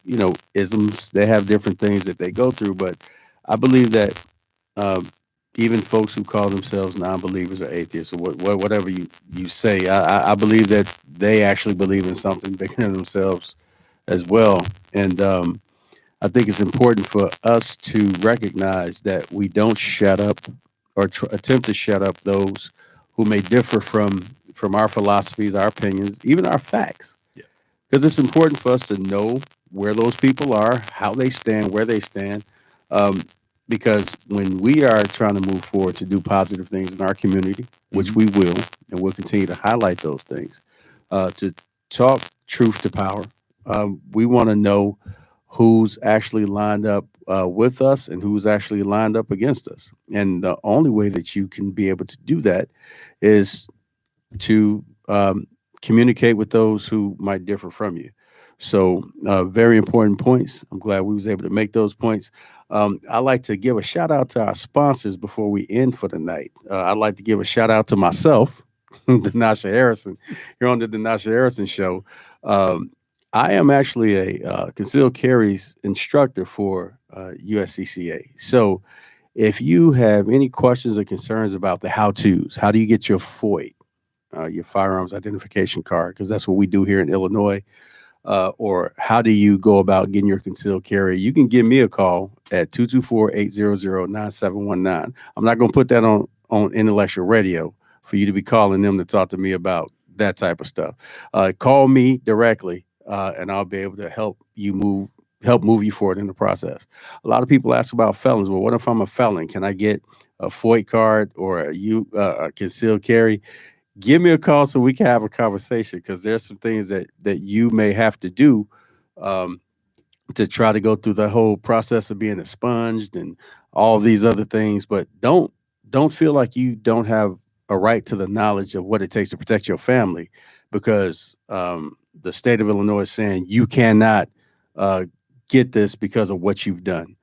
isms. They have different things that they go through. But I believe that even folks who call themselves non-believers or atheists or whatever you say, I believe that they actually believe in something bigger than themselves as well. And I think it's important for us to recognize that we don't shut up or attempt to shut up those who may differ from our philosophies, our opinions, even our facts. Because it's important for us to know where those people are, how they stand, where they stand. Because when we are trying to move forward to do positive things in our community, which we will, and we'll continue to highlight those things, to talk truth to power, we want to know who's actually lined up with us and who's actually lined up against us. And the only way that you can be able to do that is to communicate with those who might differ from you. So very important points. I'm glad we was able to make those points. I'd like to give a shout out to our sponsors before we end for the night. I'd like to give a shout out to myself the Nasha Harrison, here on the Nasha Harrison Show. Um, I am actually a concealed carries instructor for USCCA. So if you have any questions or concerns about the how tos, how do you get your FOID, your firearms identification card, because that's what we do here in Illinois, or how do you go about getting your concealed carry, you can give me a call at 224-800-9719. I'm not going to put that on Intellectual Radio for you to be calling them to talk to me about that type of stuff. Call me directly, and I'll be able to help move you forward in the process. A lot of people ask about felons. Well, what if I'm a felon? Can I get a FOID card or a concealed carry? Give me a call so we can have a conversation, because there's some things that you may have to do, um, to try to go through the whole process of being expunged and all these other things. But don't feel like you don't have a right to the knowledge of what it takes to protect your family, because the state of Illinois is saying you cannot uh, get this because of what you've done.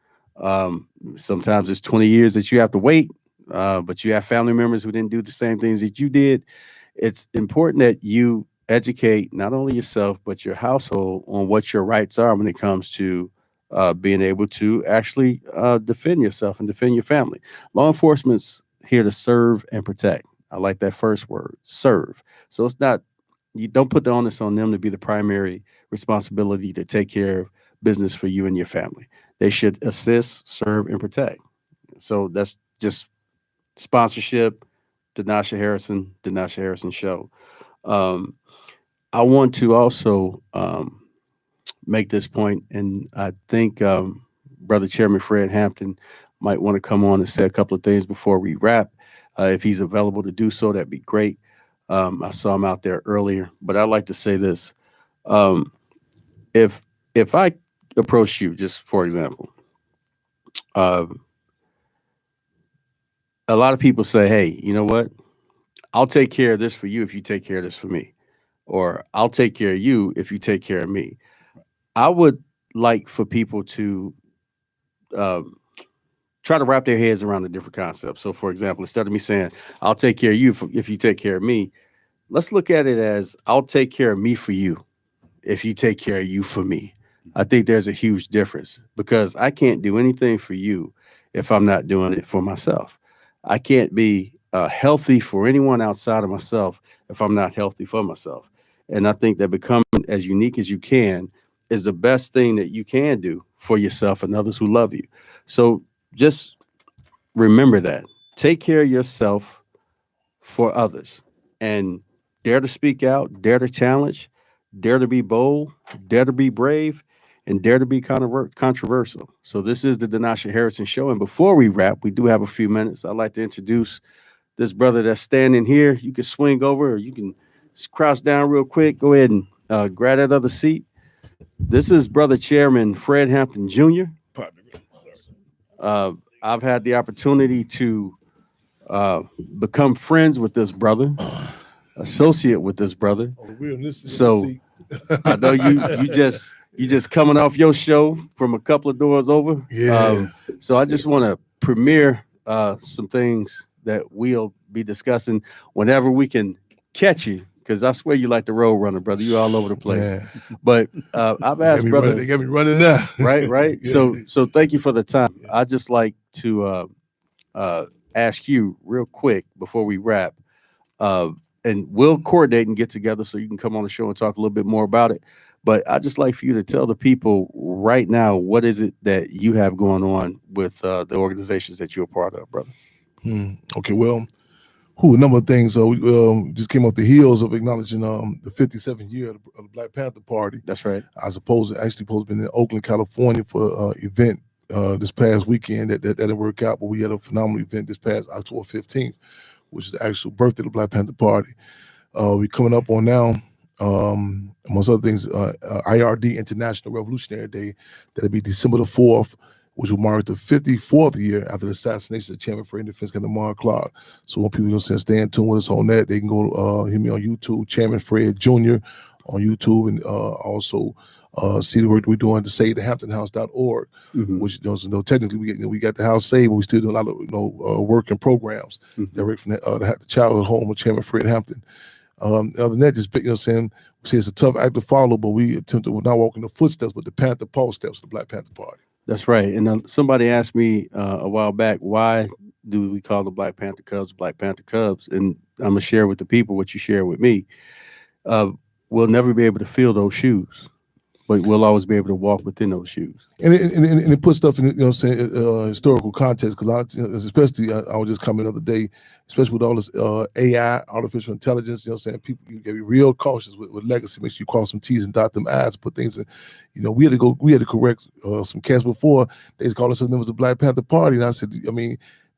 Sometimes it's 20 years that you have to wait, but you have family members who didn't do the same things that you did. It's important that you educate not only yourself but your household on what your rights are when it comes to being able to actually defend yourself and defend your family. Law enforcement's here to serve and protect. I like that first word, serve. So it's not, you don't put the onus on them to be the primary responsibility to take care of business for you and your family. They should assist, serve, and protect. So that's just sponsorship, the Nasha Harrison Show. Um, I want to also make this point, and I think Brother Chairman Fred Hampton might want to come on and say a couple of things before we wrap. If he's available to do so, that'd be great. I saw him out there earlier, but I'd like to say this. Um, if if I approach you, just for example, uh, a lot of people say, "Hey, you know what? I'll take care of this for you if you take care of this for me," or "I'll take care of you if you take care of me." I would like for people to um, try to wrap their heads around a different concept. So, for example, instead of me saying, "I'll take care of you if you take care of me," let's look at it as, "I'll take care of me for you if you take care of you for me." I think there's a huge difference, because I can't do anything for you if I'm not doing it for myself. I can't be healthy for anyone outside of myself if I'm not healthy for myself. And I think that becoming as unique as you can is the best thing that you can do for yourself and others who love you. So just remember that. Take care of yourself for others, and dare to speak out, dare to challenge, dare to be bold, dare to be brave, and dare to be kind of controversial. So this is the Denasha Harrison Show, and before we wrap, we do have a few minutes. I'd like to introduce this brother that's standing here. You can swing over, or you can crouch down real quick. Go ahead and grab that other seat. This is Brother Chairman Fred Hampton Jr. Uh, I've had the opportunity to uh, become friends with this brother, associate with this brother. Oh, the realness is So the I know you just coming off your show from a couple of doors over. Yeah. So I just want to premiere some things that we'll be discussing whenever we can catch you, because I swear you like the road runner, brother. You all over the place. Man. But I've asked brother, They got me running now. right. Yeah. So thank you for the time. I just like to ask you real quick before we wrap, uh, and we'll coordinate and get together so you can come on the show and talk a little bit more about it. But I'd just like for you to tell the people right now, what is it that you have going on with the organizations that you're a part of, brother? Okay, well, a number of things. So we just came off the heels of acknowledging the 57th year of the Black Panther Party. That's right. I supposed to be in Oakland, California for an event this past weekend that didn't work out, but we had a phenomenal event this past October 15th, which is the actual birthday of the Black Panther Party. We're coming up on now, amongst other things, IRD, International Revolutionary Day. That'll be December the 4th, which will mark the 54th year after the assassination of Chairman Fred Defense Captain Mark Clark. So when people don't stay in tune with us on that, they can go hit me on YouTube, Chairman Fred Jr. on YouTube, and also see the work we're doing to save the hamptonhouse.org, Mhm. which technically we got the house saved, but we still do a lot of work and programs Mhm. direct from the childhood home of Chairman Fred Hampton. Other than that, just saying, we say it's a tough act to follow, but we attempt to not walk in the footsteps, but the Panther Paul steps of the Black Panther Party. That's right. And somebody asked me a while back, why do we call the Black Panther Cubs Black Panther Cubs? And I'm gonna share with the people what you share with me. Uh, we'll never be able to fill those shoes, but we'll always be able to walk within those shoes. And it puts stuff in, historical context, because especially, I was just coming the other day, especially with all this AI, artificial intelligence, people, you gotta be real cautious with legacy. Make sure you cross some T's and dot them I's, put things in. We had to correct some cats before. They was calling us members of the Black Panther Party, and I said,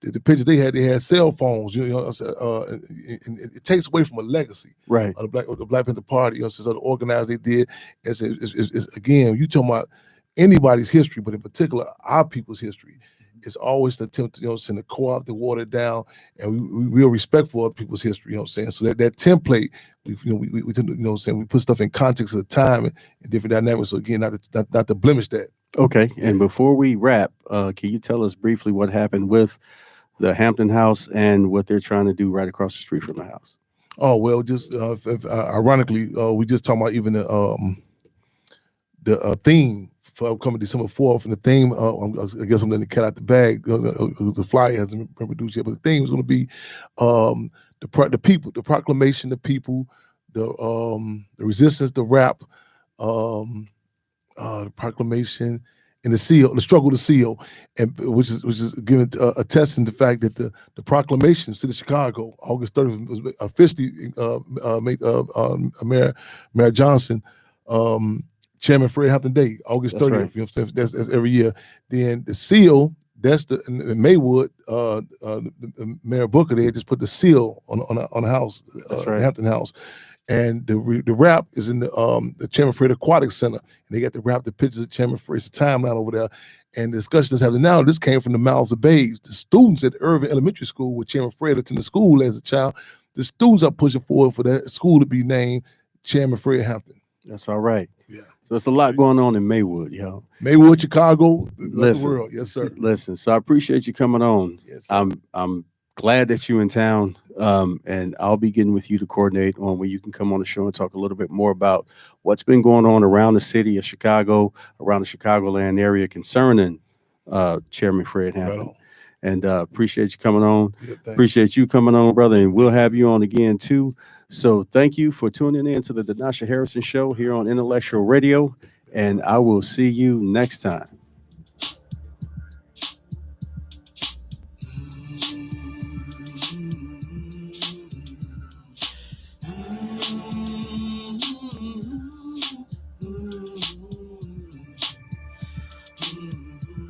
the pictures they had cell phones. I said, and it takes away from a legacy. Right. The Black Panther Party, since the organized they did. It's again, you talking about anybody's history, but in particular our people's history. It's always the attempt to co-opt, to water it down, and we real respectful of other people's history. So that template, we put stuff in context of the time and different dynamics. So again, not to blemish that. Okay. And before we wrap, can you tell us briefly what happened with the Hampton House and what they're trying to do right across the street from the house? Oh well, just ironically, we just talking about even the theme for upcoming December 4th, and the theme, I guess I'm letting the cat out the bag. The flyer hasn't been produced yet, but the theme is going to be the people, the proclamation, the people, the resistance, the rap, the proclamation, and the seal, the struggle to seal, and which is given attesting the fact that the proclamation, City of Chicago, August 30th, was officially made Mayor Johnson. Chairman Fred Hampton Day, August 30th. Right. That's every year. Then the seal, that's in Maywood. Mayor Booker, they just put the seal on the house, right. The Hampton House, and the rap is in the Chairman Fred Aquatic Center, and they got to wrap the pictures of Chairman Fred's timeline over there. And the discussion that's happening now, this came from the mouths of babes. The students at Irving Elementary School, where Chairman Fred attended school as a child, the students are pushing forward for that school to be named Chairman Fred Hampton. That's all right. Yeah. So it's a lot going on in Maywood, yo. Maywood, Chicago, the world. Yes, sir. Listen, so I appreciate you coming on. Yes, sir. I'm glad that you're in town, and I'll be getting with you to coordinate on when you can come on the show and talk a little bit more about what's been going on around the city of Chicago, around the Chicagoland area concerning Chairman Fred Hampton. Right. And appreciate you coming on. Yeah, appreciate you coming on, brother. And we'll have you on again, too. So thank you for tuning in to the Nasha Harrison Show here on Intellectual Radio. And I will see you next time.